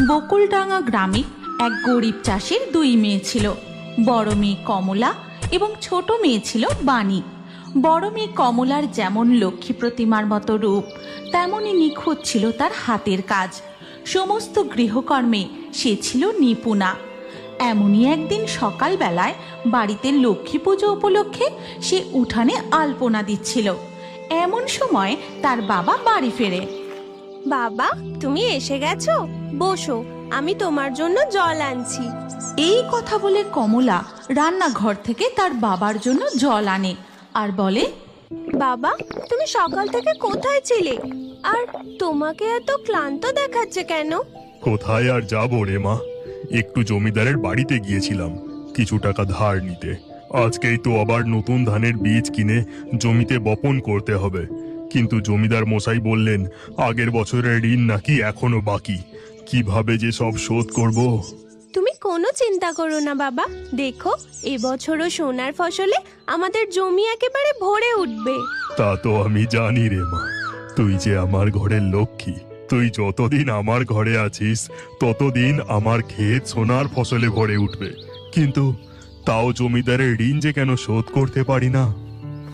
বকুলডাঙ্গা গ্রামে এক গরিব চাষির দুই মেয়ে ছিল। বড় মেয়ে কমলা এবং ছোট মেয়ে ছিল বাণী। বড় মেয়ে কমলার যেমন লক্ষ্মী প্রতিমার মতো রূপ, তেমনই নিখুঁত ছিল তার হাতের কাজ। সমস্ত গৃহকর্মে সে ছিল নিপুণা। এমনই একদিন সকালবেলায় বাড়িতে লক্ষ্মী পুজো উপলক্ষে সে উঠানে আলপনা দিচ্ছিল। এমন সময় তার বাবা বাড়ি ফেরে। বাবা, তুমি এসে গেছো? বসো, আমি তোমার জন্য জল আনছি। এই কথা বলে কমলা রান্নাঘর থেকে তার বাবার জন্য জল আনে আর বলে, বাবা, তুমি সকাল থেকে কোথায় ছিলে? আর তোমাকে এত ক্লান্ত দেখাচ্ছে কেন? কোথায় আর যাবো রে মা, একটু জমিদারের বাড়িতে গিয়েছিলাম কিছু টাকা ধার নিতে। আজকেই তো আবার নতুন ধানের বীজ কিনে জমিতে বপন করতে হবে, কিন্তু জমিদার মশাই বললেন আগের বছরের ঋণ নাকি এখনো বাকি। কিভাবে যে সব শোধ করব। তুমি কোনো চিন্তা করো না বাবা, দেখো এবছরও সোনার ফসলে আমাদের জমি একেবারে ভরে উঠবে। তা তো আমি জানি রে মা, তুই যে আমার ঘরের লক্ষ্মী। তুই যতদিন আমার ঘরে আছিস ততদিন আমার ক্ষেত সোনার ফসলে ভরে উঠবে, কিন্তু তাও জমিদারের ঋণ যে কেন শোধ করতে পারি না।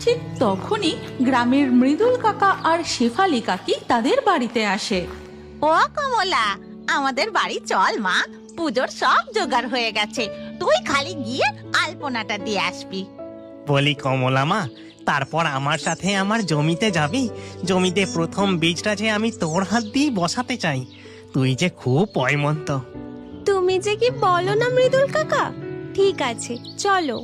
ঠিক তখনই গ্রামের মৃদুল কাকা আর শেফালি কাকি তাদের বাড়িতে আসে। ও কমলা, আমাদের বাড়ি চল মা, পুজোর সব জোগাড় হয়ে গেছে, তুই খালি গিয়ে আলপনাটা দিয়ে আসবি। বলি কমলা মা, তারপর আমার সাথে আমার জমিতে যাবি? জমিতে প্রথম বীজটা যে আমি তোর হাত দিয়ে বসাতে চাই। তুই যে খুব পয়মন্ত। তুমি যে কি বলো না মৃদুল কাকা, ঠিক আছে চলো।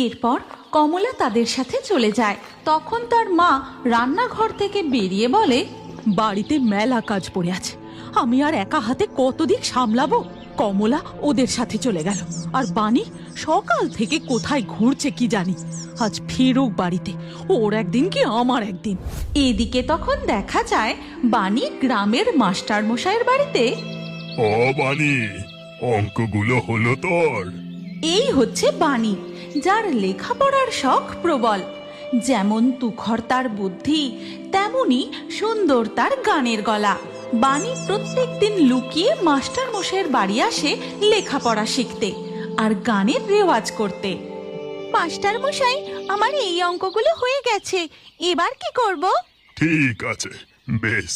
এরপর কমলা তাদের সাথে চলে যায়। তখন তার মা রান্নাঘর থেকে বেরিয়ে বলে, বাড়িতে মেলা কাজ পড়ে আছে, আমি আর একা হাতে কতদিন সামলাবো। কমলা ওদের সাথে চলে গেল, আর বাণী সকাল থেকে কোথায় ঘুরছে কি জানি। আজ ফিরুক বাড়িতে, ওর একদিন কি আমার একদিন। এদিকে তখন দেখা যায় বাণী গ্রামের মাস্টার মশাইয়ের বাড়িতে। ও বানি, অঙ্কগুলো হলো তোর? এই হচ্ছে বাণী, যার লেখাপড়ার শখ প্রবল। যেমন তুখর তার বুদ্ধি, তেমনি সুন্দর তার গানের গলা। বাণী প্রত্যেকদিন লুকিয়ে মাস্টার মশাইয়ের বাড়ি আসে লেখাপড়া শিখতে আর গানের রেওয়াজ করতে। মাস্টার মশাই, আমার এই অঙ্কগুলো হয়ে গেছে, এবার কি করব? ঠিক আছে, বেশ,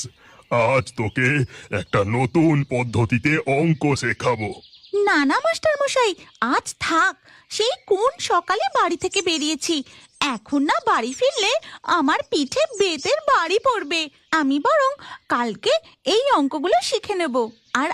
আজ তোকে একটা নতুন পদ্ধতিতে অঙ্ক শেখাবো। না না মাস্টার মশাই, আজ থাক, সেই কোন সকালে বাড়ি থেকে বেরিয়েছি, এখন না বাড়ি ফিরলে আমার পিঠে বেতের বাড়ি পড়বে। আমি বরং কালকে এই অঙ্কগুলো শিখে নেব, আর